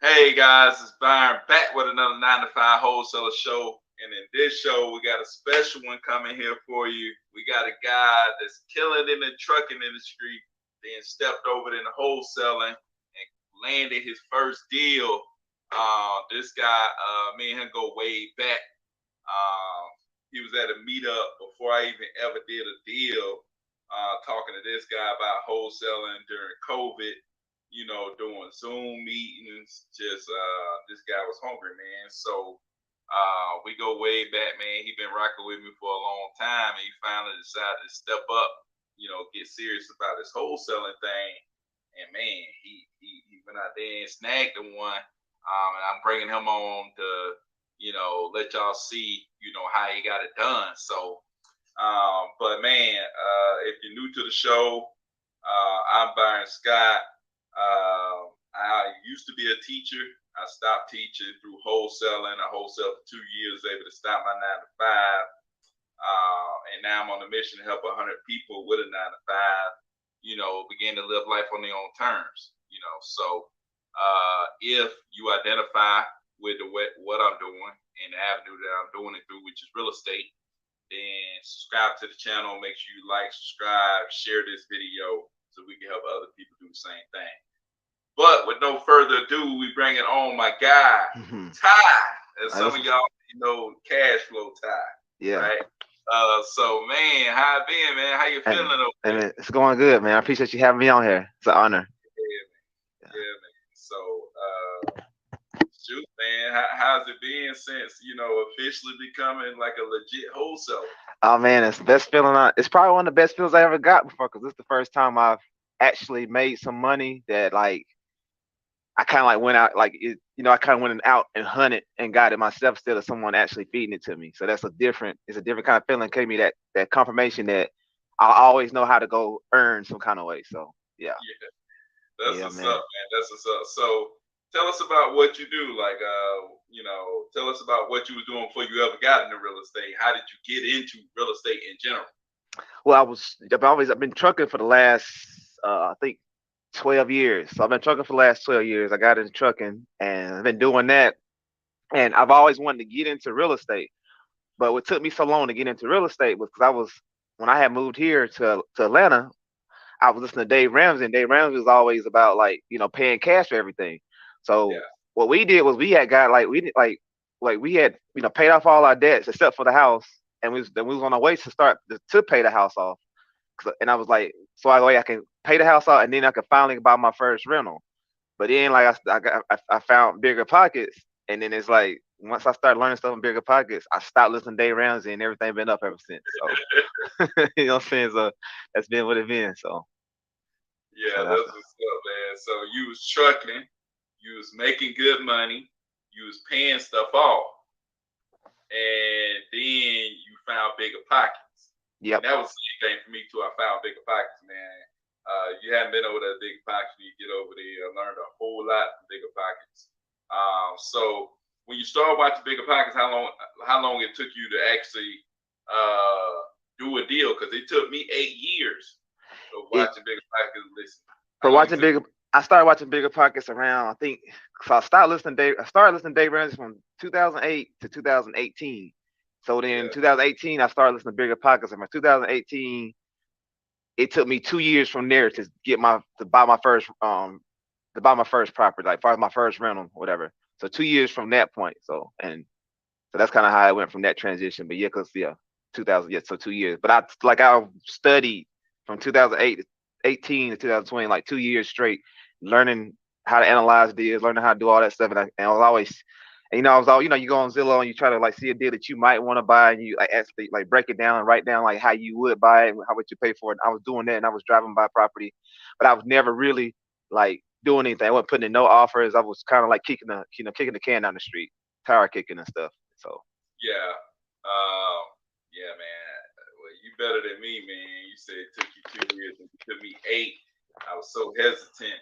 Hey guys, it's Byron back with another 9 to 5 wholesaler show. And in this show, we got a special one coming here for you. We got a guy that's killing in the trucking industry, then stepped over into wholesaling and landed his first deal. This guy, me and him go way back. Um, he was at a meetup before I even ever did a deal, talking to this guy about wholesaling during COVID, doing Zoom meetings. Just this guy was hungry, man. So we go way back, man. He been rocking with me for a long time, and he finally decided to step up, get serious about this wholesaling thing. And man, he went out there and snagged the one. And I'm bringing him on to, let y'all see, how he got it done. So, but man, if you're new to the show, I'm Byron Scott. I used to be a teacher. I stopped teaching through wholesaling. I wholesaled for 2 years, able to stop my 9 to 5. And now I'm on a mission to help 100 people with a 9 to 5, begin to live life on their own terms. So if you identify with what I'm doing and the avenue that I'm doing it through, which is real estate, then subscribe to the channel. Make sure you like, subscribe, share this video so we can help other people do the same thing. But with no further ado, we bring it on my guy, Ty. As some of y'all cash flow Ty. Yeah. Right. So man, how it been, man? How you feeling over there? And it's going good, man. I appreciate you having me on here. It's an honor. Yeah, man. So shoot, man, how's it been since officially becoming like a legit wholesaler? Oh man, it's the best feeling. It's probably one of the best feels I ever got before, because this is the first time I've actually made some money that like I kind of like went out like it, I kind of went out and hunted and got it myself instead of someone actually feeding it to me. So it's a different kind of feeling. Gave me that confirmation that I always know how to go earn some kind of way. So yeah. Yeah, that's Yeah, what's man. up, man. That's what's up. So tell us about what you do. Like, tell us about what you was doing before you ever got into real estate. How did you get into real estate in general? Well, I've been trucking for the last I think 12 years. So I've been trucking for the last 12 years. I got into trucking and I've been doing that. And I've always wanted to get into real estate. But what took me so long to get into real estate was because when I had moved here to Atlanta, I was listening to Dave Ramsey, and Dave Ramsey was always about like, paying cash for everything. So Yeah. what we did was we had got like we had, paid off all our debts except for the house. And we was on our way to start to pay the house off. And I was like, so I can pay the house off and then I could finally buy my first rental. But then like I found bigger pockets, and then it's like once I started learning stuff in bigger pockets, I stopped listening to Dave Ramsey, and everything been up ever since. So you know what I'm saying? So that's been what it been. So Yeah, that's that's what's up, man. So you was trucking, you was making good money, you was paying stuff off, and then you found bigger pockets. And yep. that was the same thing for me too. I found bigger pockets, man. You haven't been over there big pockets when you get over there. I learned a whole lot from bigger pockets. So when you started watching bigger pockets, how long it took you to actually do a deal? Because it took me 8 years of It watching bigger pockets. Listen, for how long it watching took? bigger. I started watching bigger pockets around I think. So I started listening to Dave Ramsey from 2008 to 2018. So then Yeah, 2018 I started listening to bigger pockets, and from 2018 it took me 2 years from there to buy my first property, like my first rental, whatever. So 2 years from that point. So that's kind of how I went from that transition. But yeah, cause yeah, 2000, yeah, so 2 years. But I studied from 2008 to 18 to 2020, like 2 years straight, learning how to analyze deals, learning how to do all that stuff. And I was always, and, I was all, you go on Zillow and you try to like see a deal that you might want to buy, and you like actually like break it down and write down like how you would buy it and how much you pay for it. And I was doing that, and I was driving by property, but I was never really like doing anything. I wasn't putting in no offers. I was kind of like kicking the can down the street, tire kicking and stuff. So yeah, um, yeah, man. Well, you better than me, man. You said it took you 2 years, and it took me 8. I was so hesitant,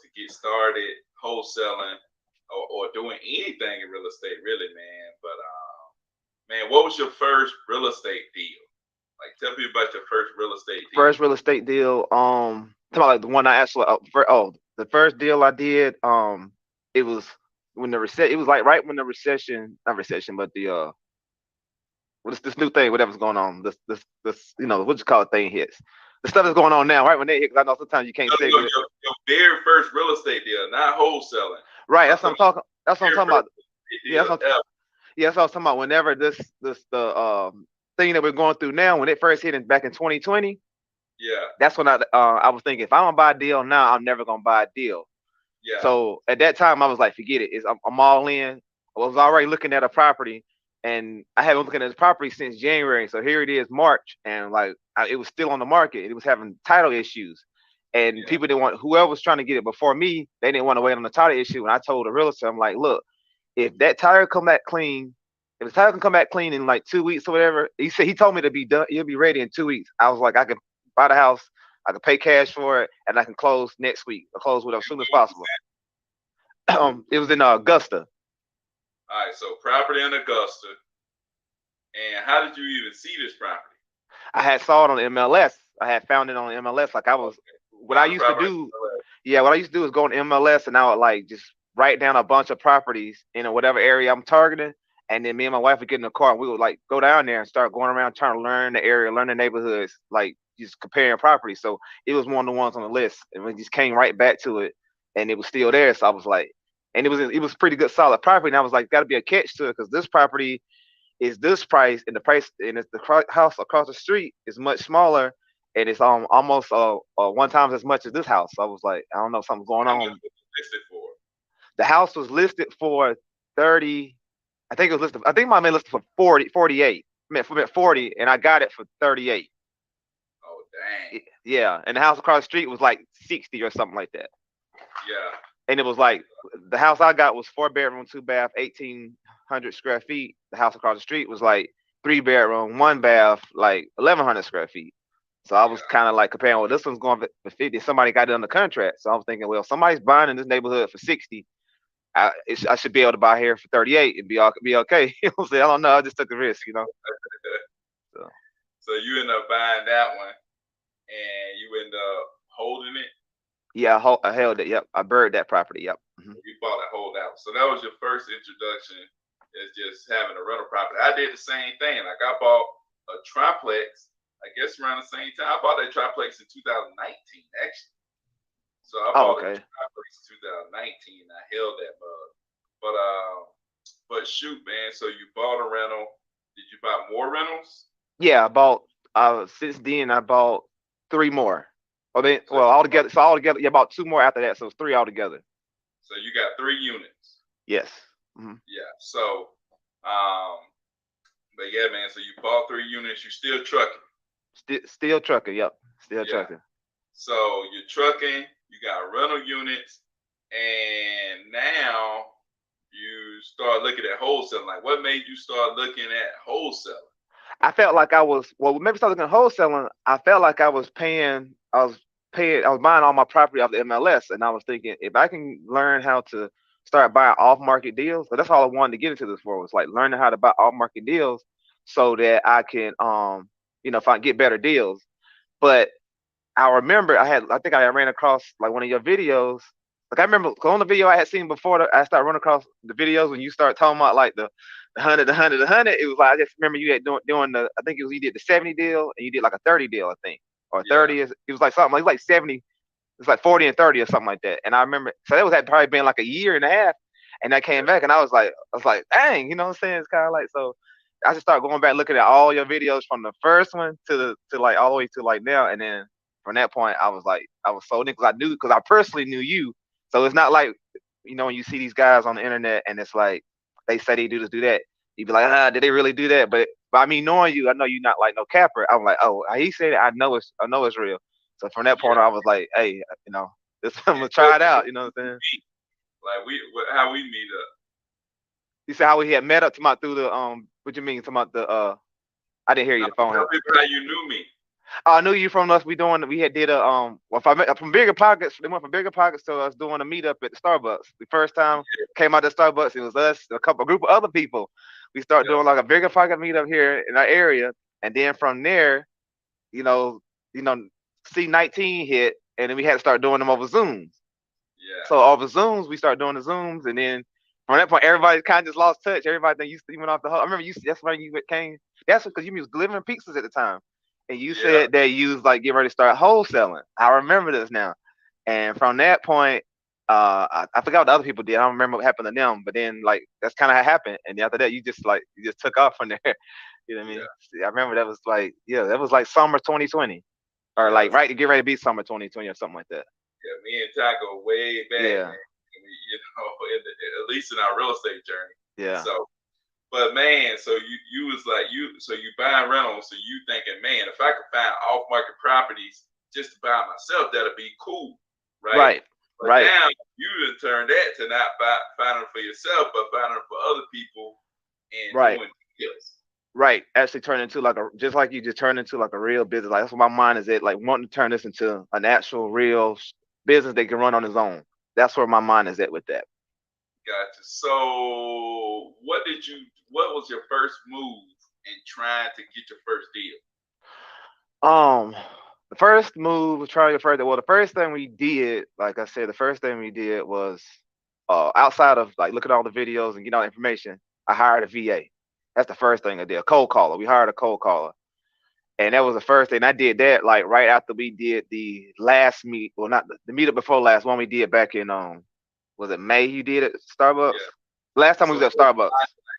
to get started wholesaling or doing anything in real estate, really, man. But man, what was your first real estate deal? Like, tell me about your first real estate deal. first real estate deal, talking about like the one I actually, the first deal I did, it was when the recession. It was like right when the recession, not recession, but the what's this new thing, whatever's going on, this what you call it thing hits. The stuff that's going on now, right when they hit, because I know sometimes you can't say Your very first real estate deal, not wholesaling. right. I'm That's what I'm talking talking. That's what I'm your talking first about. Yeah, deal ever. yeah, that's what I'm talking about. Whenever the thing that we're going through now, when it first hit back in 2020, Yeah, that's when I was thinking if I don't buy a deal now, I'm never gonna buy a deal. yeah, So at that time, I was like, forget it. I'm all in. I was already looking at a property, and I haven't been looking at this property since January. So here it is, March, and like it was still on the market. It was having title issues, and yeah, people didn't want whoever was trying to get it before me. They didn't want to wait on the title issue. And I told the realtor, I'm like, look, if that tire come back clean. If the tire can come back clean in like 2 weeks or whatever, he told me to be done. You'll be ready in 2 weeks. I was like, I can buy the house, I can pay cash for it, and I can close next week. I'll close with it as soon as possible. It was in Augusta. all right, so property in Augusta. And how did you even see this property? I had saw it on the MLS. I had found it on the MLS. Like I was, Okay. what I Found the used to property. do, yeah, what I used to do is go on MLS and I would like just write down a bunch of properties in whatever area I'm targeting. And then me and my wife would get in the car and we would like go down there and start going around trying to learn the area, learn the neighborhoods, like just comparing properties. So it was one of the ones on the list. And we just came right back to it and it was still there. So I was like, and it was pretty good solid property. And I was like, gotta be a catch to it because this property is this price and the price and it's the house across the street is much smaller and it's almost 1 times as much as this house. So I was like, I don't know, something's going How much on. was it listed for? The house was listed for 30. I think it was listed. I think my man listed for 40, 48. I meant 40, and I got it for 38. Oh, dang. Yeah, and the house across the street was like 60 or something like that. Yeah. And it was like the house I got was 4 bedroom, 2 bath, 1,800 square feet. The house across the street was like 3 bedroom, 1 bath, like 1,100 square feet. So I was Yeah. kind of like comparing, well, this one's going for 50. Somebody got it under contract. So I was thinking, well, somebody's buying in this neighborhood for 60. I should be able to buy here for 38 and be okay. You know what I'm saying? I don't know. I just took the risk. So So you end up buying that one and you end up holding it. yeah, I held it. Yep, I buried that property. Yep. You bought a whole house. So that was your first introduction is just having a rental property. I did the same thing. Like I bought a triplex, I guess around the same time. I bought that triplex in 2019, actually. So I Oh, bought a okay. triplex in 2019. I held that bug. But shoot, man. So you bought a rental. Did you buy more rentals? Yeah, I bought. Since then, I bought three more. So Well, altogether, so altogether, yeah, about two more after that. So it's three altogether. so you got 3 units. Yes. hmm Yeah. So um, but yeah, man. So you bought 3 units. You still trucking. Still trucking. Yep. Still Yeah. trucking. So you're trucking. You got rental units, and now you start looking at wholesaling. Like, what made you start looking at wholesaling? I felt like I was maybe started looking at wholesaling. I felt like I was paying. I was buying all my property off the MLS, and I was thinking if I can learn how to start buying off market deals, but that's all I wanted to get into this for was like learning how to buy off market deals so that I can if I get better deals. But I remember I think I ran across like one of your videos. Like I remember on the video I had seen before I started running across the videos when you start talking about like the 100, the 100, the 100. It was like I just remember you had doing the I think it was you did the 70 deal and you did like a 30 deal I think or Yeah, 30 is it was like something like 70. It's like 40 and 30 or something like that. And I remember so that was had probably been like a year and a half. And I came yeah, back and I was like, dang, you know what I'm saying? It's kind of like so. I just started going back looking at all your videos from the first one to like all the way to like now, and then from that point I was sold in because I personally knew you, so it's not like when you see these guys on the internet and it's like they say they do this do that, you be like did they really do that? But by me knowing you, I know you're not like no capper. I'm like he said it, I know it's real. So from that point yeah. I was like this I'm And gonna try it out. You know what I'm saying? like how we meet up. You said how we had met up to my through the what you mean to my the I didn't hear you. Now, The phone tell had. people how you knew me. I knew you from us. We had did a well, if I met, from bigger pockets. They went from bigger pockets to us doing a meetup at the Starbucks. The first time came out to Starbucks, it was us, a group of other people. We started Yeah, doing like a bigger pocket meetup here in our area, and then from there, you know, you know, C19 hit, and then we had to start doing them over Zoom. Yeah. So all the Zooms, we started doing the Zooms, and then from that point, everybody kind of just lost touch. Everybody think you went off the whole. I remember you. That's when you came. That's because you was delivering pizzas at the time, and you Yeah. said that you was like getting ready to start wholesaling. I remember this now, and from that point, I forgot what the other people did. I don't remember what happened to them, but then like that's kind of how it happened, and after that, you just took off from there. You know what I mean? Yeah. I remember that was like that was like summer 2020, or Yeah. like right to get ready to be summer 2020 or something like that. Yeah. Me and Ty go way back, Yeah, man. At least in our real estate journey. yeah, So, but man, so you was like so you buying rentals, so you thinking, man, if I could find off market properties just to buy myself, that'd be cool, right? right, But right. now you done turned that to not finding for yourself, but finding for other people and Right. doing deals. Right. Actually turned into like a just like you just turned into like a real business. Like that's what my mind is at, like wanting to turn this into an actual real business they can run on its own. That's where my mind is at with that. Gotcha. So, what was your first move in trying to get your first deal? Um the first move, trying to further, well, the first thing we did, like I said, the first thing we did was outside of like looking at all the videos and getting all the information, I hired a VA. That's the first thing I did. A cold caller. We hired a cold caller. And that was the first thing. I did that like right after we did the last meet, well, not the meetup before last one we did back in was it May? You did it at Starbucks. Yeah. Last time we So, was at Starbucks.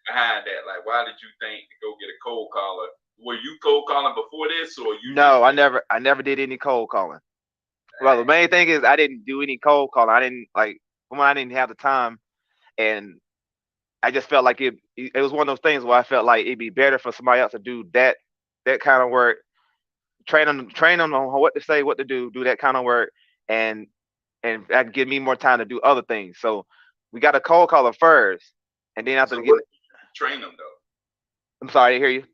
behind that, like, why did you think to go get a cold caller? Were you cold calling before this, or you just No, went? I never did any cold calling. Well, the main thing is I didn't do any cold calling. I didn't like when I didn't have the time, and I just felt like it was one of those things where I felt like it'd be better for somebody else to do that kind of work, train them on what to say, what to do that kind of work, and that give me more time to do other things. So we got a cold caller first, and then after So, getting, what did you train them though? I'm sorry, I didn't hear you.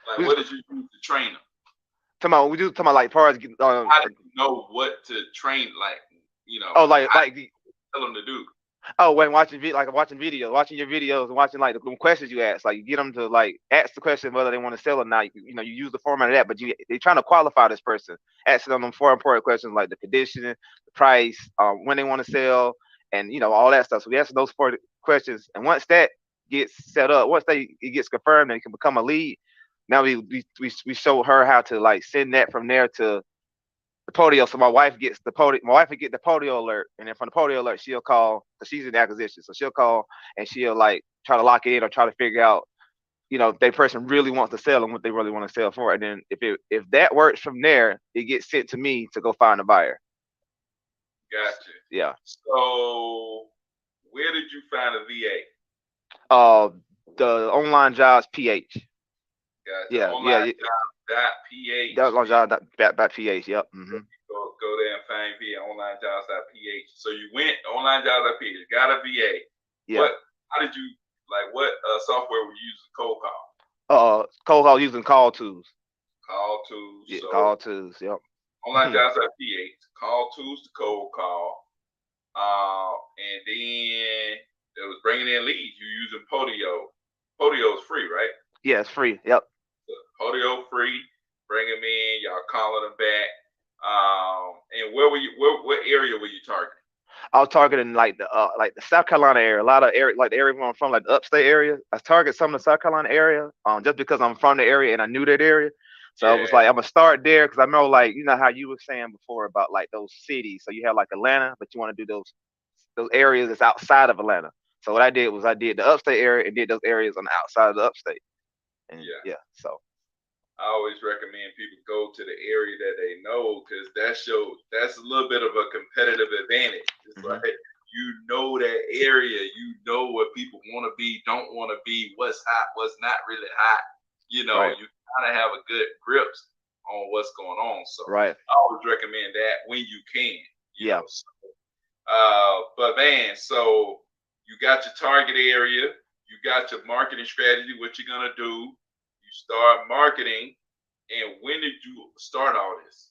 Like, We what just did you use to train them? talking about like far as How did you know what to train? Like, oh how did you tell them to do? oh, when watching videos, watching your videos, and watching like the questions you ask, like you get them to like ask the question whether they want to sell or not. You use the format of that, but they're trying to qualify this person, asking them four important questions like the condition, the price, when they want to sell, and all that stuff. So we ask those four questions, and once that gets set up, once it gets confirmed and it can become a lead, now we show her how to like send that from there to the Podio. So my wife gets the Podio. My wife would get the Podio alert, and then from the Podio alert, she'll call because she's in acquisition. So she'll call and she'll like try to lock it in or try to figure out, if that person really wants to sell and what they really want to sell for. And then if that works from there, it gets sent to me to go find a buyer. Gotcha. Yeah. So, where did you find a VA? Uh, the online jobs PH. Gotcha. Yeah, yeah, Online yeah. jobs.ph. That online jobs dot PH. Yep. Mm-hmm. Go there and find VA onlinejobs.ph. So you went onlinejobs.ph, got a VA. Yeah. How did you what software were you using cold call? Cold call using call tools. Call tools. Yeah, So call tools. Yep. onlinejobs.ph, call tools to cold call. And then it was bringing in leads. You using Podio. Podio is free, right? Yeah, it's free. Yep. So Podio free. Bring them in. Y'all calling them back. And where were you? What area were you targeting? I was targeting like the South Carolina area, a lot of area like the area where I'm from, like the upstate area. I target some of the South Carolina area, just because I'm from the area and I knew that area. So I was Yeah, like, I'm gonna start there because I know, like, how you were saying before about like those cities. So you have like Atlanta, but you want to do those areas that's outside of Atlanta. So what I did was I did the upstate area and did those areas on the outside of the upstate. And yeah. yeah, so I always recommend people go to the area that they know because that's a little bit of a competitive advantage. It's like that area, what people want to be, don't want to be, what's hot, what's not really hot. right, You kind of have a good grips on what's going on. So right, I always recommend that when you can. yeah. So, but man, so you got your target area, you got your marketing strategy, what you're gonna do. You start marketing, and when did you start all this?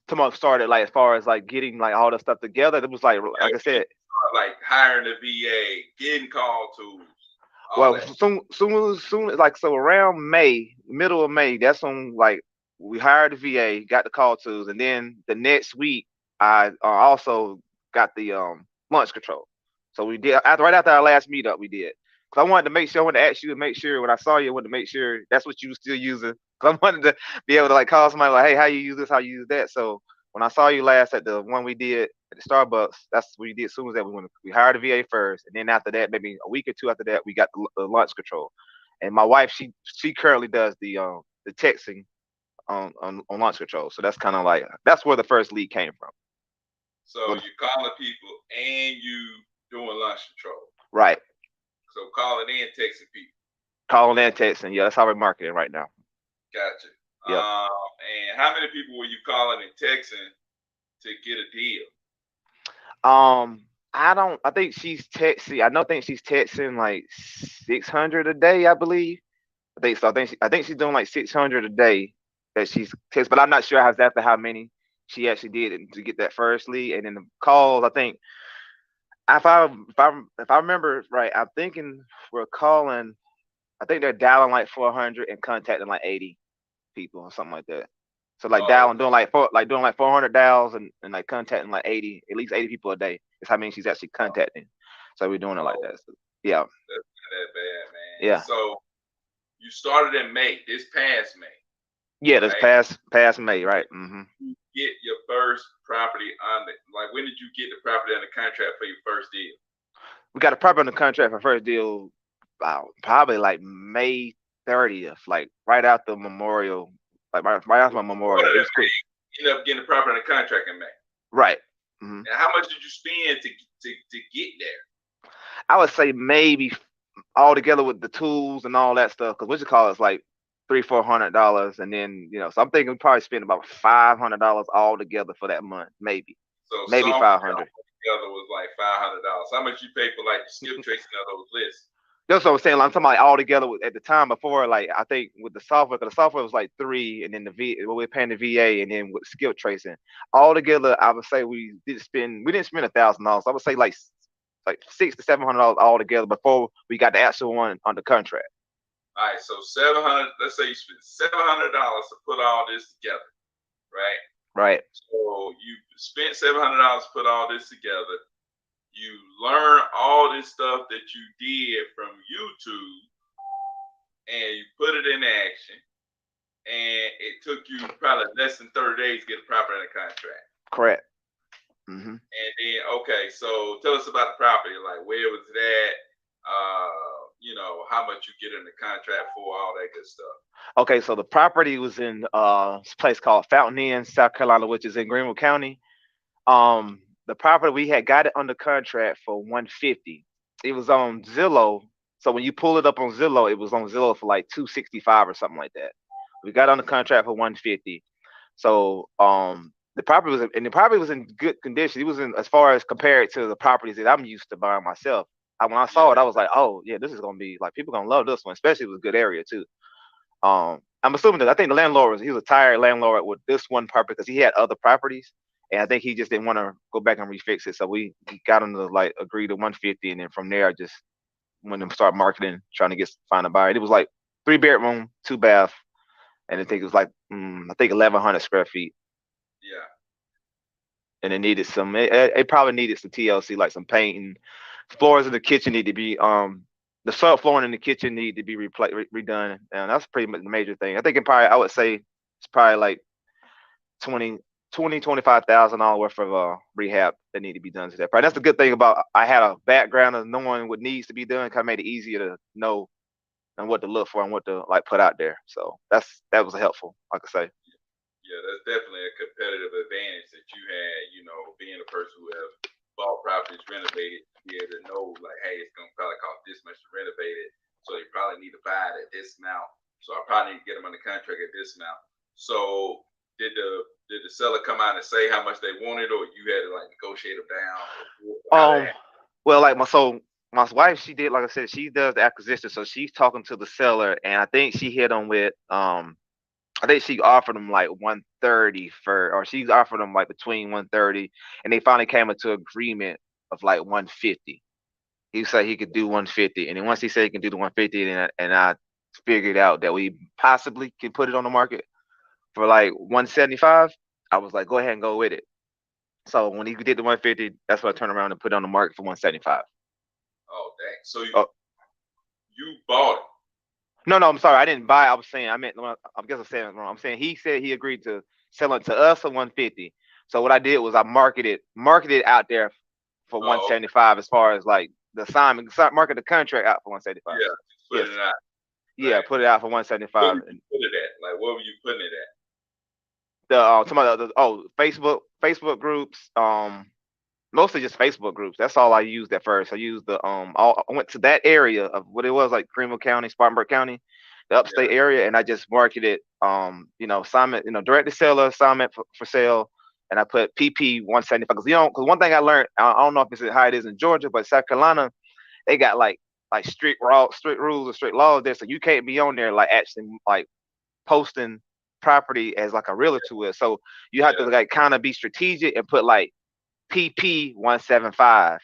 Tomorrow started like as far as like getting like all the stuff together. It was like I said. Like hiring the VA, getting call tools, all Well, that. soon as like so around May, middle of May, that's when like we hired the VA, got the call tools, and then the next week I also got the launch control. So we did right after our last meetup, we did. Cause I wanted to make sure, I wanted to ask you to make sure when I saw you, I wanted to make sure that's what you were still using. Cause I wanted to be able to like call somebody like, hey, how you use this, how you use that. So when I saw you last at the one we did at the Starbucks, that's what we did. As soon as that, we hired a VA first, and then after that, maybe a week or two after that, we got the launch control. And my wife, she currently does the texting on launch control. So that's kind of like that's where the first lead came from. So you're calling people and you doing launch control. Right. So calling and texting people. Calling and texting. Yeah, that's how we're marketing right now. Gotcha. Yeah. And how many people were you calling and texting to get a deal? I don't. I think she's texting. I don't think she's texting like 600 a day. I believe. I think so. I think she's doing like 600 a day that she's text, but I'm not sure exactly how many she actually did to get that first lead. And then the calls, I think if I remember right, I'm thinking we're calling. I think they're dialing like 400 and contacting like 80 people or something like that. So like Oh, dialing, doing like 400 dials and like contacting like 80, at least 80 people a day. Is how many she's actually contacting. So we're doing it like that. So, yeah. That's not that bad, man. Yeah. So you started in May, this past May. Yeah, this past May, right? Mm-hmm. You get your first property on the, like, when did you get the property under contract for your first deal? We got a property under contract for first deal probably like May 30th, like right after Memorial, like right after my Memorial. It was quick. You ended up getting the property under contract in May. Right. Mm-hmm. And how much did you spend to get there? I would say maybe all together with the tools and all that stuff, because what you call it's like $300-400, and then so I'm thinking we probably spent about $500 all together for that month, maybe. So maybe 500. Together was like $500. How much you paid for like the skip tracing of those lists? That's what I'm saying. Like, I'm talking about all together at the time before, like I think with the software, because the software was like 3, and then we're paying the VA, and then with skill tracing, all together, I would say we didn't spend $1,000. I would say like $600-700 all together before we got the actual one under contract. All right, so 700. Let's say you spent $700 to put all this together, right? Right. So you spent $700 to put all this together. You learn all this stuff that you did from YouTube, and you put it in action. And it took you probably less than 30 days to get the property under contract. Correct. Mm-hmm. And then, okay, so tell us about the property. Like, where was that? How much you get in the contract for, all that good stuff. Okay, so the property was in this place called Fountain Inn, South Carolina, which is in Greenville County. The property, we had got it under contract for $150. It was on Zillow. So when you pull it up on Zillow, it was on Zillow for like $265 or something like that. We got under contract for $150. So the property was in good condition. It was in, as far as compared to the properties that I'm used to buying myself. When I saw it, I was like, oh yeah, this is gonna be like, people gonna love this one, especially if it was a good area too. I'm assuming that I think the landlord he was a tired landlord with this one property because he had other properties, and I think he just didn't want to go back and refix it. So we got him to like agree to 150, and then from there I just went and start marketing, trying to find a buyer. It was like 3-bedroom, 2-bath, and I think it was like 1,100 square feet. Yeah. And it needed some. It probably needed some TLC, like some painting. Floors in the kitchen need to be the subflooring in the kitchen need to be redone, and that's pretty much the major thing. I think I would say it's probably like $25,000 worth of rehab that need to be done to that. That's the good thing about I had a background of knowing what needs to be done. Kind of made it easier to know and what to look for and what to like put out there. So that was helpful, like I say. Yeah, that's definitely a competitive advantage that you had. Being a person who have bought properties renovated, to be able to know like, hey, it's gonna probably cost this much to renovate it, so you probably need to buy it at this amount. So I probably need to get them under contract at this amount. So did the seller come out and say how much they wanted, or you had to like negotiate them down? Well, like my wife, she did, like I said, she does the acquisition, so she's talking to the seller, and I think she hit them with I think she offered them like 130 or she's offered them like between 130, and they finally came into agreement of like 150. He said he could do 150, and then once he said he can do the 150, and I figured out that we possibly can put it on the market for like 175. I was like, go ahead and go with it. So when he did the 150, that's what I turned around and put it on the market for 175. Oh dang. So Oh you bought it. no, no, I'm sorry, I didn't buy. I was saying I meant I guess I'm saying it wrong. I'm saying he said he agreed to sell it to us for 150. So what I did was I marketed out there for Oh, okay. 175 as far as like the assignment, market the contract out for 175. Yeah, just Yes, putting it out. yeah, Right. put it out for Where 175. did you put it at? Like, where were you putting it at? The some of Facebook groups, mostly just Facebook groups. That's all I used at first. I used I went to that area of what it was like Greenville County, Spartanburg County, the upstate Yeah, area, and I just marketed assignment, direct to seller assignment for sale, and I put PP 175 because because one thing I learned, I don't know if it's how it is in Georgia, but South Carolina they got like strict rules and strict laws there, so you can't be on there like actually like posting property as like a realtor would. So you have to yeah, like kind of be strategic and put like PP 175.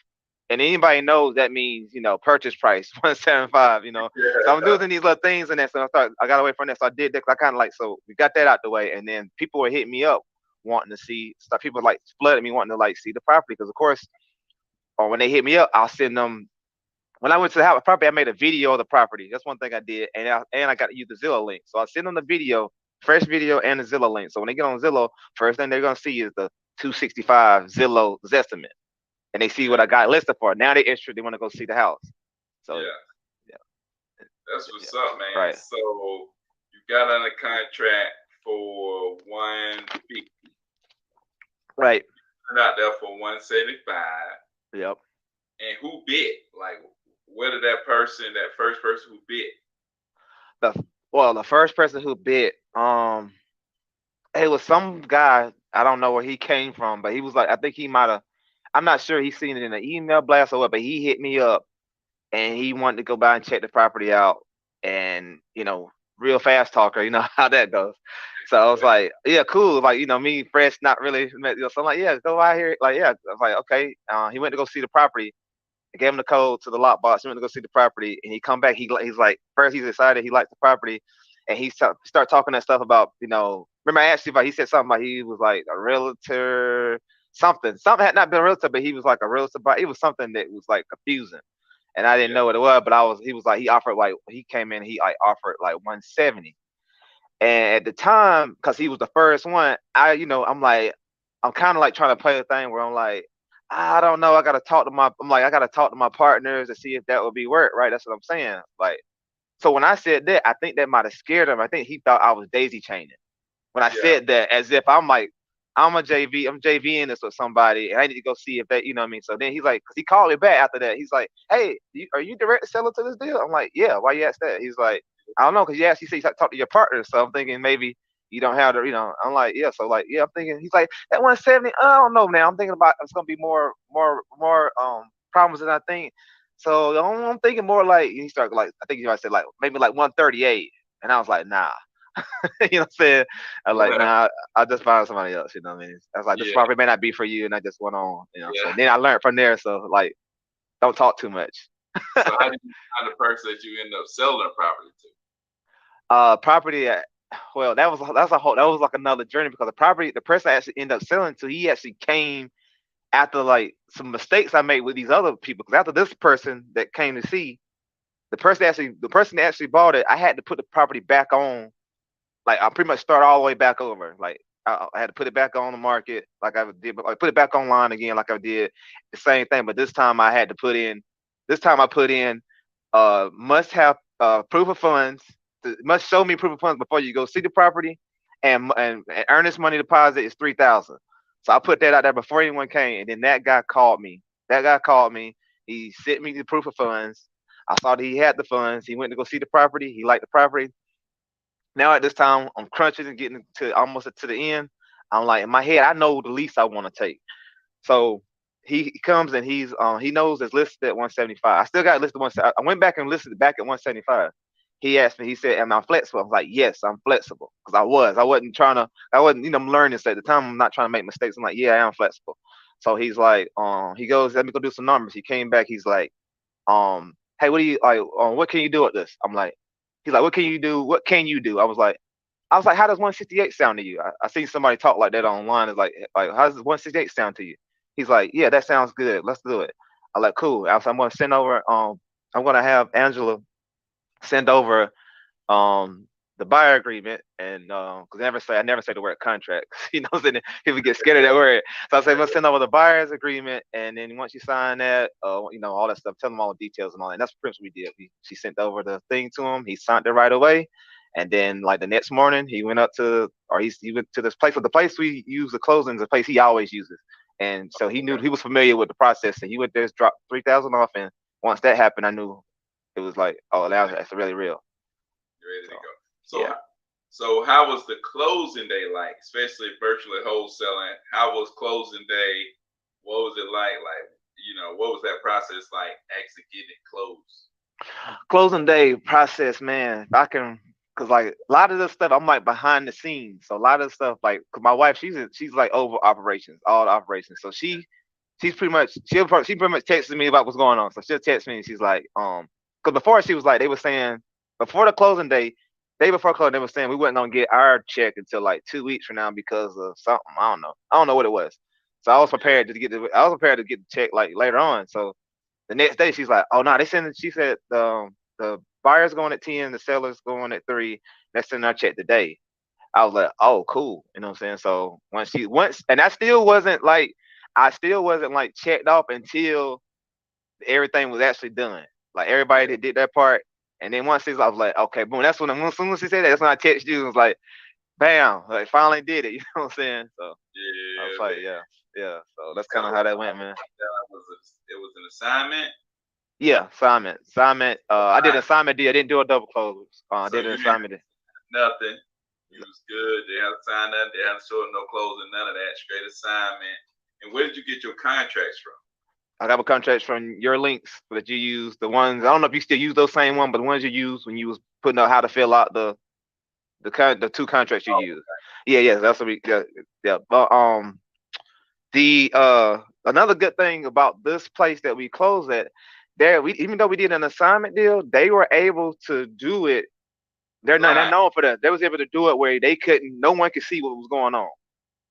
And anybody knows that means, purchase price 175, So I'm yeah, doing these little things and that. So I got away from that. So I did that. I kind of like, so we got that out the way. And then people were hitting me up wanting to see stuff. People like flooded me wanting to like see the property. Because of course, or when they hit me up, I'll send them. When I went to the house property, I made a video of the property. That's one thing I did. And I got to use the Zillow link. So I send them the video, fresh video and the Zillow link. So when they get on Zillow, first thing they're going to see is the 265 Zillow estimate and they see what yeah, I got listed for. Now they're interested. They want to go see the house. So yeah. yeah, That's yeah, what's up, man. right, So you got under contract for 150. right. Put it out there for 175. Yep. And who bid? Like, where did that first person who bid? The first person who bid, it was some guy. I don't know where he came from, but he was like, I think he might have. I'm not sure. He seen it in an email blast or what, but he hit me up and he wanted to go by and check the property out. And real fast talker, you know how that goes. So I was like, yeah, cool. Like, me fresh, not really. So I'm like, yeah, go out here. Like, yeah. I was like, okay. He went to go see the property. I gave him the code to the lockbox. He went to go see the property, and he come back. He's like, first he's excited. He liked the property, and he start talking that stuff about. Remember I asked you about? He said something about he was like a realtor, something. Something had not been a realtor, but he was like a realtor. But it was something that was like confusing, and I didn't Yeah, know what it was. But I was. He was like he offered like he came in. He like offered like 170. And at the time, because he was the first one, I'm like, I'm kind of like trying to play the thing where I'm like, I don't know. I gotta talk to my partners to see if that would be work, right? That's what I'm saying. Like, so when I said that, I think that might have scared him. I think he thought I was daisy chaining when I yeah, said that, as if I'm like, I'm JVing this with somebody, and I need to go see if that, you know what I mean. So then he's like, because he called me back after that. He's like, hey, are you direct seller to this deal? I'm like, yeah. Why you ask that? He's like, I don't know, because you said you talk to your partner. So I'm thinking maybe you don't have the, I'm like, yeah. So like, yeah, I'm thinking. He's like, that 170. I don't know now. I'm thinking about it's gonna be more problems than I think. So I'm thinking more like he started like I think you might said like maybe like 138, and I was like, nah. You know what I'm saying? I was like, nah, I'll just find somebody else, you know what I mean? I was like, this yeah, property may not be for you, and I just went on. So yeah. then I learned from there, so like don't talk too much. So how did you find the person that you end up selling the property to? Property well, that was like another journey because the person I actually ended up selling to, he actually came after like some mistakes I made with these other people. Because after this person that came to see, the person that actually bought it, I had to put the property back on. Like I pretty much start all the way back over. Like I had to put it back on the market, like I did, but like put it back online again, like I did the same thing. But this time I had to put in. This time I put in must have proof of funds. Must show me proof of funds before you go see the property, and earnest money deposit is 3,000. So I put that out there before anyone came, and then that guy called me. That guy called me. He sent me the proof of funds. I saw that he had the funds. He went to go see the property. He liked the property. Now at this time, I'm crunching and getting to almost to the end. I'm like in my head, I know the least I want to take. So he comes and he knows it's listed at 175. I still got it listed one. I went back and listed it back at 175. He asked me. He said, "Am I flexible?" I was like, "Yes, I'm flexible." Because I was. I wasn't trying to. I wasn't. I'm learning this at the time. I'm not trying to make mistakes. I'm like, "Yeah, I am flexible." So he's like, he goes, "Let me go do some numbers." He came back. He's like, "Hey, what do you like? What can you do with this?" I'm like, he's like, "What can you do? What can you do?" I was like, I was like, how does 168 sound to you? I seen somebody talk like that online. It's like how does 168 sound to you? He's like, yeah, that sounds good. Let's do it. I like, cool. I was like, I'm gonna send over. I'm gonna have Angela send over the buyer agreement and because I never say the word contract. You know, then people get scared of that word. So I say, let's send over the buyer's agreement, and then once you sign that, all that stuff, tell them all the details and all that. And that's pretty much what we did. She sent over the thing to him. He signed it right away. And then, like the next morning, he went up to, or he went to this place. So the place we use the closing is a place he always uses, and so he knew he was familiar with the process. And he went there, dropped 3,000 off, and once that happened, I knew it was like, oh, that's really real. You're ready So to go. yeah. So how was the closing day like, especially virtually wholesaling? How was closing day? What was it like? Like, what was that process like actually getting it closed? Closing day process, man. I can, cause like a lot of this stuff, I'm like behind the scenes. So a lot of stuff, like, cause my wife, she's like over operations, all the operations. So she's pretty much she pretty much texted me about what's going on. So she'll text me and she's like, cause before she was like, they were saying before the closing day before closing, they were saying we wasn't gonna get our check until like 2 weeks from now because of something. I don't know what it was. So I was prepared to get the check like later on. So the next day, she's like, "Oh no, they sending." She said the buyer's going at 10, the seller's going at 3. They're sending our check today. I was like, "Oh, cool." You know what I'm saying? So and I still wasn't like checked off until everything was actually done. Like everybody that did their part, and then once I was like, "Okay, boom." That's when as soon as she said that, that's when I texted you. It was like, "Bam!" Like finally did it. You know what I'm saying? So I was Yeah, like, man. "Yeah, yeah." So that's So kind of how that went, man. it was an assignment. Yeah, assignment. Assignment. I did an assignment deal. I didn't do a double close. I So did an you didn't assignment deal. nothing. You was good. They haven't signed nothing. They haven't showed no closing, none of that. Straight assignment. And where did you get your contracts from? I got a contract from your links that you use. The ones I don't know if you still use those same one, but the ones you use when you was putting out how to fill out the two contracts you Oh, use. Yeah, yeah, that's what we yeah, yeah. But the another good thing about this place that we closed at, there we even though we did an assignment deal, they were able to do it. They're blind. known for that. They was able to do it where they couldn't, no one could see what was going on.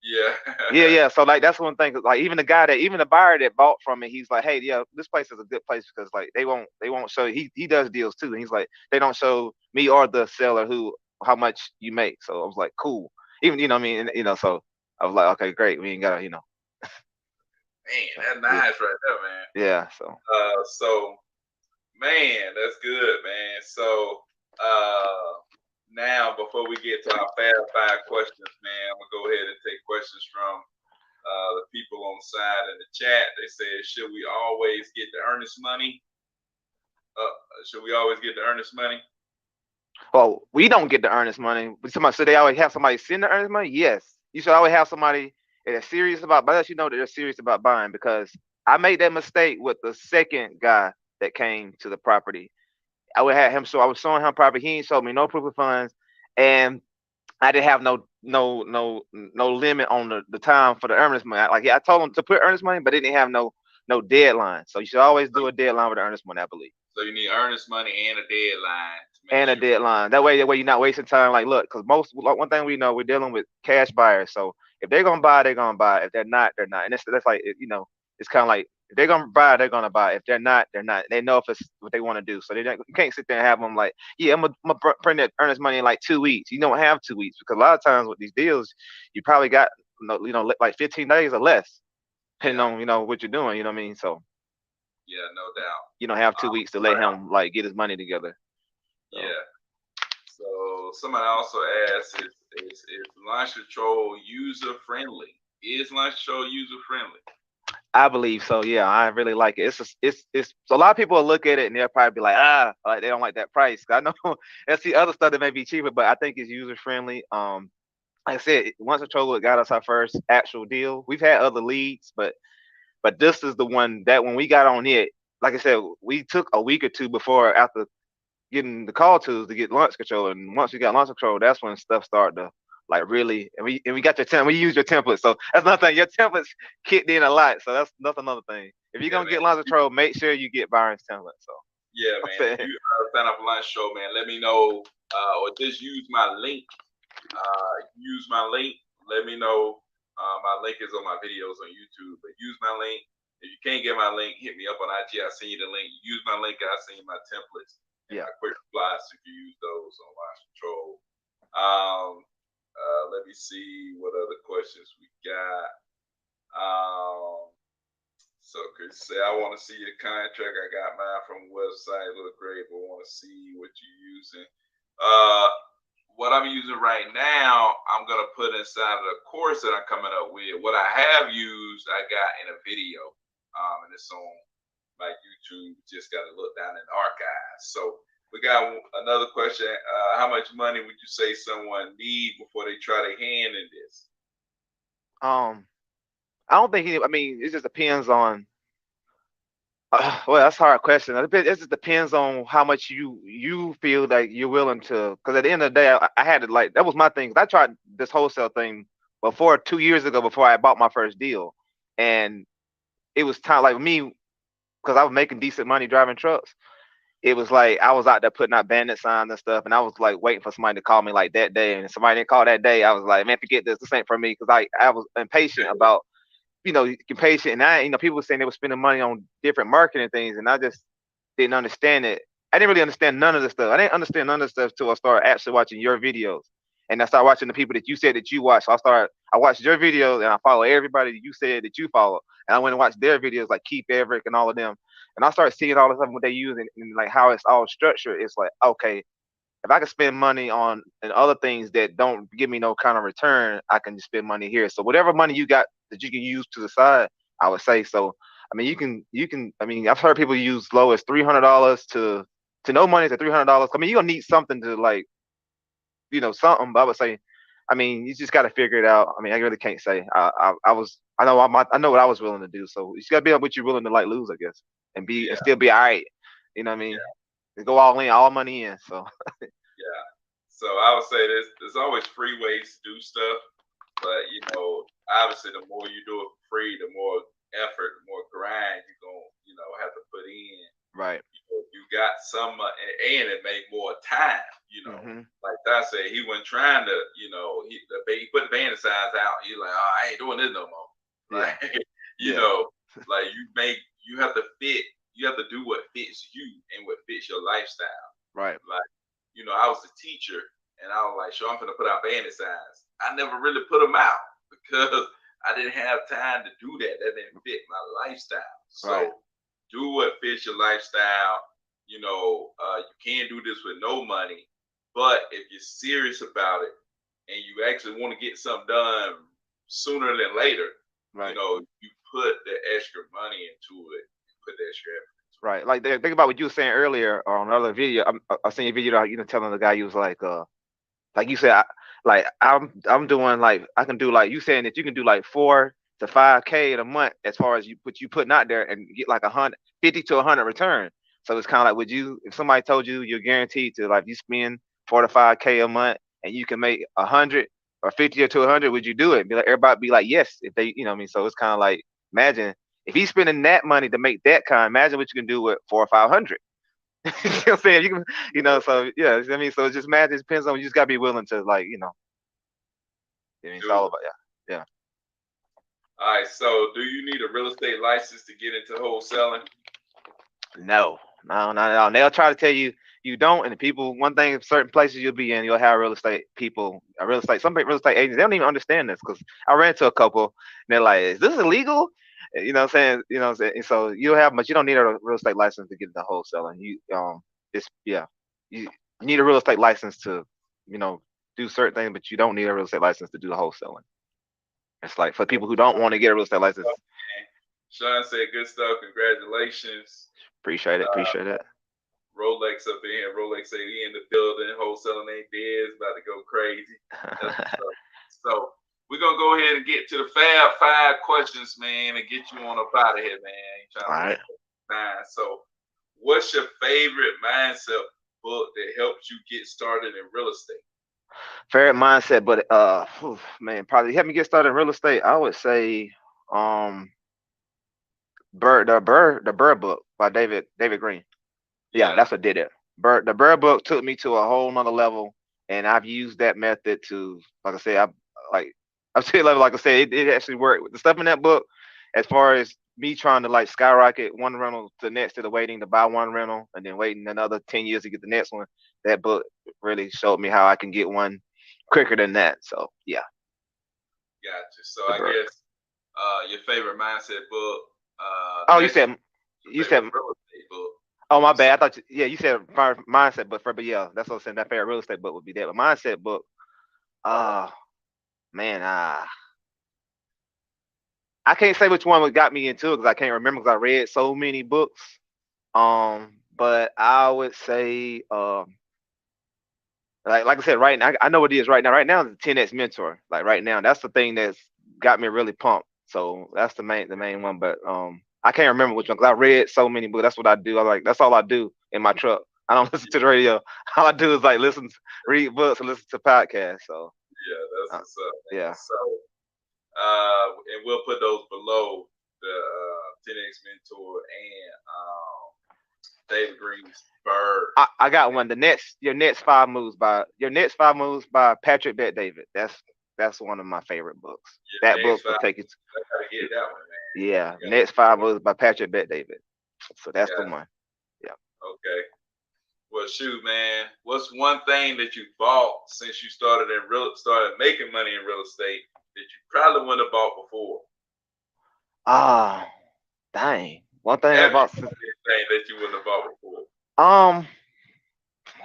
Yeah. Yeah, yeah. So like that's one thing. 'Cause, like even the buyer that bought from me, he's like, hey, yeah, this place is a good place because like they won't show. He does deals too, and he's like, they don't show me or the seller who how much you make. So I was like, cool. Even what I mean, so I was like, okay, great. We ain't gotta, Man, so that's yeah, nice right there, man. yeah. So So man, that's good, man. So uh now before we get to our fast five questions, man, I'm gonna go ahead and take questions from the people on the side in the chat. They said, should we always get the earnest money? Should we always get the earnest money? well, we don't get the earnest money, but somebody so they always have somebody send the earnest money. Yes, you should always have somebody that is serious about, but let you know that they're serious about buying because I made that mistake with the second guy that came to the property. I would have him so I was showing him property. He ain't showed me no proof of funds, and I didn't have no limit on the time for the earnest money. Like yeah, I told him to put earnest money, but it didn't have no deadline. So you should always do a deadline with the earnest money, I believe. So you need earnest money and a deadline to make And a sure. deadline. That way you're not wasting time. Like, look, because most like, one thing we know, we're dealing with cash buyers. So if they're gonna buy, they're gonna buy. If they're not, they're not. And that's like it's kind of like if they're gonna buy, they're gonna buy. If they're not, they're not. They know if it's what they want to do. So you can't sit there and have them like, yeah, I'm gonna print that earnest money in like 2 weeks. You don't have 2 weeks because a lot of times with these deals, you probably got like 15 days or less, depending Yeah, on what you're doing. You know what I mean? So yeah, no doubt. you don't have 2 weeks to let him like get his money together. So. Yeah. So somebody also asked, is launch control user friendly? Is launch control user friendly? I believe so. Yeah, I really like it. It's so a lot of people will look at it and they'll probably be like, like they don't like that price. I know that's the other stuff that may be cheaper, but I think it's user friendly. Like I said, once control got us our first actual deal. We've had other leads, but this is the one that when we got on it, like I said, we took a week or two before after getting the call to get launch control, and once we got launch control, that's when stuff started to like really. And we got your we use your template, so that's another thing. Your templates kicked in a lot, so that's another thing. If you're Yeah, gonna man. get launch control, make sure you get Byron's template. So Yeah, I'm man. If saying, you sign up for launch show, man, let me know or just use my link Use my link. Let me know. My link is on my videos on YouTube, but use my link. If you can't get my link, hit me up on IG. I'll send you the link. Use my link. I'll send you my templates and Yeah. my quick replies so you can use those on Launch Control. Um, let me see what other questions we got. So Chris say, I want to see your contract. I got mine from the website. Look great, but I want to see what you're using. Uh, what I'm using right now, I'm gonna put inside of the course that I'm coming up with. What I have used, I got in a video, and it's on my YouTube. Just got to look down in the archives. So we got another question. How much money would you say someone need before they try their hand in this? I don't think I mean, it just depends on. Well, that's a hard question. It just depends on how much you feel that you're willing to. Because at the end of the day, I had to like that was my thing. I tried this wholesale thing before 2 years ago before I bought my first deal, and it was time like me because I was making decent money driving trucks. It was like I was out there putting out bandit signs and stuff, and I was like waiting for somebody to call me like that day, and if somebody didn't call that day, I was like, man, forget this. This ain't for me because I was impatient about patient. And people were saying they were spending money on different marketing things, and I just didn't understand it. I didn't really understand none of the stuff. I didn't understand none of the stuff until I started actually watching your videos. And I started watching the people that you said that you watch. So I watched your videos and I follow everybody that you said that you follow. And I went and watched their videos like Keith Everett and all of them. And I started seeing all the stuff what they use and like how it's all structured. It's like, okay, if I can spend money on and other things that don't give me no kind of return, I can just spend money here. So whatever money you got that you can use to the side, I would say so. I mean, you can. I mean, I've heard people use low as $300 to no money to $300. I mean, you're gonna need something to like, something. But I would say, I mean, you just got to figure it out. I mean, I really can't say. I know what I was willing to do. So you just gotta be what you're willing to like lose, I guess, and Yeah, still be all right. You know what I mean? yeah, Go all in, all money in. So yeah. So I would say there's always free ways to do stuff, but obviously the more you do it for free, the more effort, the more grind you're gonna have to put in. right. You got some, and it made more time. Hmm. Like I said, he wasn't trying to, he put the band signs out. He's like, oh, I ain't doing this no more. Yeah. Like, you Yeah. know, like you have to fit, you have to do what fits you and what fits your lifestyle. Right. Like, I was a teacher, and I was like, sure, I'm gonna put out bandit signs. I never really put them out because I didn't have time to do that. That didn't fit my lifestyle. Right. So do what fits your lifestyle. You can't do this with no money, but if you're serious about it and you actually want to get something done sooner than later, Right. you put the extra money into it, put the extra effort. Right. Like think about what you were saying earlier on another video. I seen a video telling the guy you was like you said, I'm doing like I can do like you saying that you can do like 4 to 5K in a month as far as you putting out there and get like 150 to 100 return. So it's kind of like would you if somebody told you you're guaranteed to like you spend 4 to 5K a month and you can make 100 or 50 or to 100, would you do it? Be like everybody be like yes if they what I mean. So it's kind of like imagine if he's spending that money to make that kind. Imagine what you can do with 4 or 500. You know Yeah. what I'm saying? You can, so yeah, I mean, so it's just mad. It depends on you just gotta be willing to like, I mean, it's all Do it. about yeah. All right. So, do you need a real estate license to get into wholesaling? No, no, not at all. They'll try to tell you you don't, and the people. One thing, certain places you'll be in, you'll have real estate people, some real estate agents. They don't even understand this because I ran into a couple, and they're like, "Is this illegal?" You know what I'm saying? You know what I'm saying? And so you'll have, but you don't need a real estate license to get into wholesaling. It's yeah, you need a real estate license to, you know, do certain things, but you don't need a real estate license to do the wholesaling. It's like for people who don't want to get a real estate license. Sean said, "Good stuff. Congratulations." Appreciate it. Appreciate it. Rolex up in here. Rolex say he in the building. Wholesaling ain't dead. It's about to go crazy. That's what's up. So we're gonna go ahead and get to the Fab Five questions, man, and get you on up out of here, man. Ain't All trying to right. take time. So, what's your favorite mindset book that helps you get started in real estate? Fair mindset, but man, probably help me get started in real estate. I would say um the Bird book by David Green. Yeah, Yeah, that's what did it. The Bird book took me to a whole nother level and I've used that method to, like I said, like I've said, like I said, it actually worked with the stuff in that book. As far as me trying to like skyrocket one rental to the next, instead of waiting to buy one rental and then waiting another 10 years to get the next one, that book really showed me how I can get one quicker than that. So yeah, Gotcha. So the I book. guess your favorite mindset book. Oh, Next, your you said favorite real estate book. oh, my So bad. I thought yeah, you said mindset, but yeah, that's what I'm saying. That favorite real estate book would be that. But mindset book, uh man, I can't say which one got me into it because I can't remember because I read so many books. But I would say, like I said, right now I know what it is right now. Right now, it's the 10x mentor. Like right now, that's the thing that's got me really pumped. So that's the main one. But I can't remember which one because I read so many books. That's what I do. I like that's all I do in my truck. I don't listen to the radio. All I do is like read books, and listen to podcasts. So yeah, that's uh, what's up, man. yeah. So and we'll put those below the 10x mentor and David Green's Bird. I got one. Your next five moves by Patrick Bet David. That's one of my favorite books. Your That book next will five. take it. I gotta get that one, man. Yeah, You gotta next five moves by Patrick Bet David. So that's the got one. Yeah. okay. Well, shoot, man. What's one thing that you bought since you started making money in real estate that you probably wouldn't have bought before? Ah, dang. One thing Have you about bought anything that you wouldn't have bought before? um,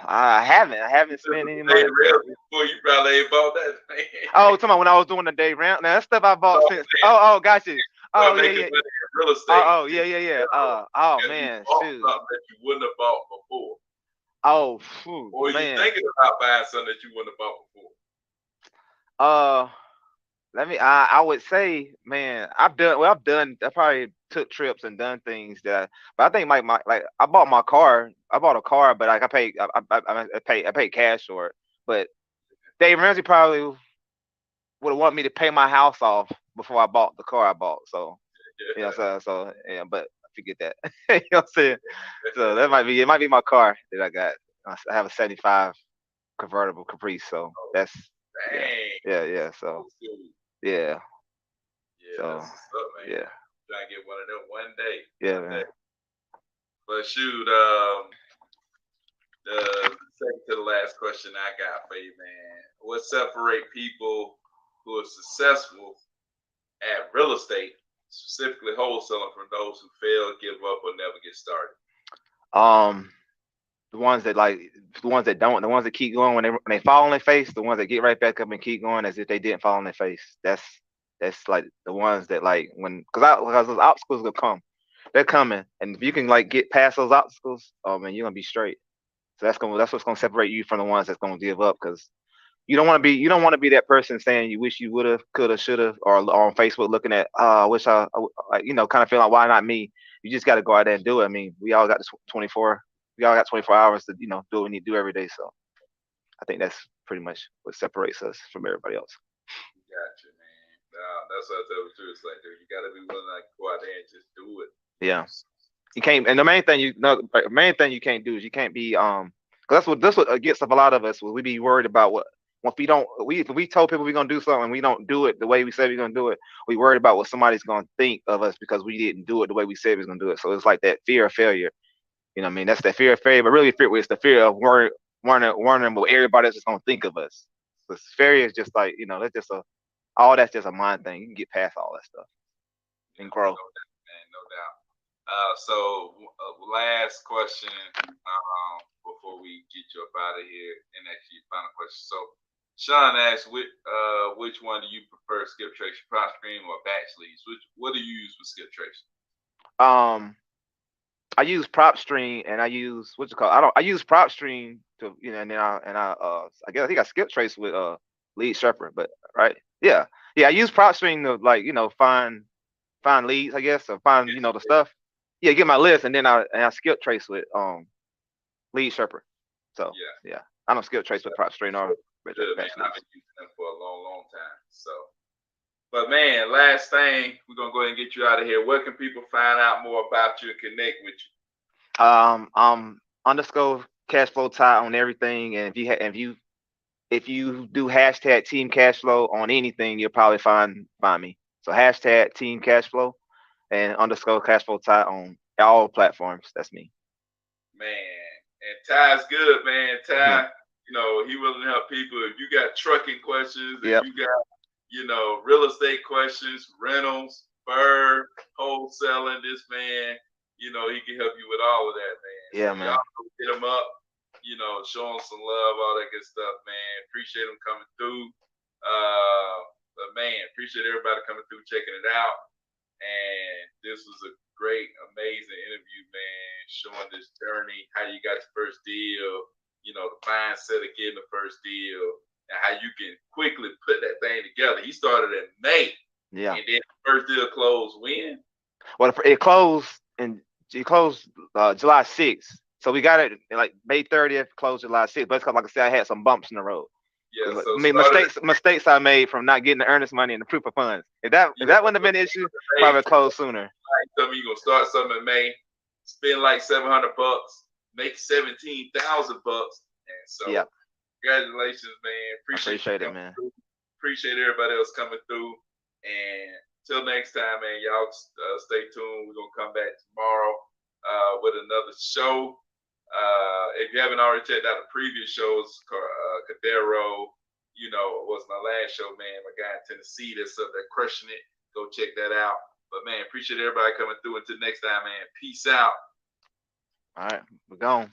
I haven't. I haven't Since spent the any day money. real before you probably ain't bought that thing. Oh, talking about when I was doing the day round. Now that stuff I bought Oh since. man, Oh, got you. Oh start yeah, making yeah. money in real estate. Yeah, yeah, yeah. Oh Have you man, bought shoot. something that you wouldn't have bought before? Oh, phew, Or are you man. thinking about buying something that you wouldn't have bought before? Uh, Let me. I would say, man, I've done. Well, I've done. I probably took trips and done things that. But I think my like I bought my car. I bought a car, but like I paid. I paid cash for it. But Dave Ramsey probably would have wanted me to pay my house off before I bought the car I bought. So Yeah. so yeah. But I forget that. You know what I'm saying? So that might be. It might be my car that I got. I have a '75 convertible Caprice. So Oh, that's yeah, dang. yeah. So Old school. yeah. Yeah, So that's what's up, man. yeah. Trying to get one of them one day. Yeah, One man. day. But shoot, the second to the last question I got for you, man. What separate people who are successful at real estate, specifically wholesaling, from those who fail, give up, or never get started? Um, the ones that like, the ones that don't, the ones that keep going when they fall on their face, the ones that get right back up and keep going as if they didn't fall on their face. That's like the ones that like because those obstacles will come, they're coming, and if you can like get past those obstacles, oh man, you're gonna be straight. So that's what's gonna separate you from the ones that's gonna give up because you don't want to be that person saying you wish you would have, could have, should have, or on Facebook looking at I wish kind of feeling like why not me. You just got to go out there and do it. I mean, we all got 24 hours to do what we need to do every day. So I think that's pretty much what separates us from everybody else. Gotcha, man. That's what I tell you too. It's like, dude, you got to be willing to go out there and just do it. Yeah, you can't. And the main thing you can't do is you can't be 'cause that's what gets up a lot of us. We be worried about what. If we don't, if we told people we're gonna do something and we don't do it the way we said we're gonna do it, we worried about what somebody's gonna think of us because we didn't do it the way we said we was gonna do it. So it's like that fear of failure. You know what I mean? That's that fear of failure, but really fear is the fear of wondering what everybody else is gonna think of us. Because failure is just like that's just all that's just a mind thing. You can get past all that stuff and Yeah, grow. no doubt, man, no doubt. Last question before we get you up out of here, and actually final question. So, Sean asked, which one do you prefer, skip trace, prop stream, or batch leads? What do you use for skip trace? Um, I use prop stream and I use what's it called? I use prop stream to and then I guess I think I skip trace with lead shepherd, but right? Yeah. Yeah, I use prop stream to like, find leads, I guess, or find, the stuff. Yeah, get my list and then I skip trace with lead shepherd. So Yeah, yeah. I don't skip trace with prop stream or good, man. batch I've leads. been using them for a long, long time. So, but man, last thing, we're gonna go ahead and get you out of here. Where can people find out more about you and connect with you? Underscore cash flow tie on everything, and if you if you do hashtag Team Cashflow on anything, you'll probably find me. So hashtag Team Cashflow and underscore Cashflow Ty on all platforms. That's me. Man, and Ty's good, man. Ty, he willing to help people. If you got trucking questions, if Yep. you got, real estate questions, rentals, fur, wholesaling, this man, he can help you with all of that, man. Yeah, So man. y'all go hit him up, show him some love, all that good stuff, man. Appreciate him coming through. But man, appreciate everybody coming through, checking it out. And this was a great, amazing interview, man, showing this journey, how you got your first deal, the mindset of getting the first deal, and how you can quickly put that thing together. He started in May. Yeah. And then the first deal closed when? Well, it closed July 6th. So we got it like May 30th, closed July 6th. But it's because, like I said, I had some bumps in the road. Yeah, so mistakes I made from not getting the earnest money and the proof of funds. If that wouldn't have been an issue, probably closed sooner. Tell me you're gonna start something in May, spend like $700, make $17,000, and so yeah. Congratulations, man. Appreciate it, man. Appreciate everybody else coming through. And till next time, man, y'all stay tuned. We're gonna come back tomorrow with another show. If you haven't already checked out the previous shows, Cadero, was my last show, man. My guy in Tennessee that's up there crushing it. Go check that out. But man, appreciate everybody coming through. Until next time, man. Peace out. All right, we're gone.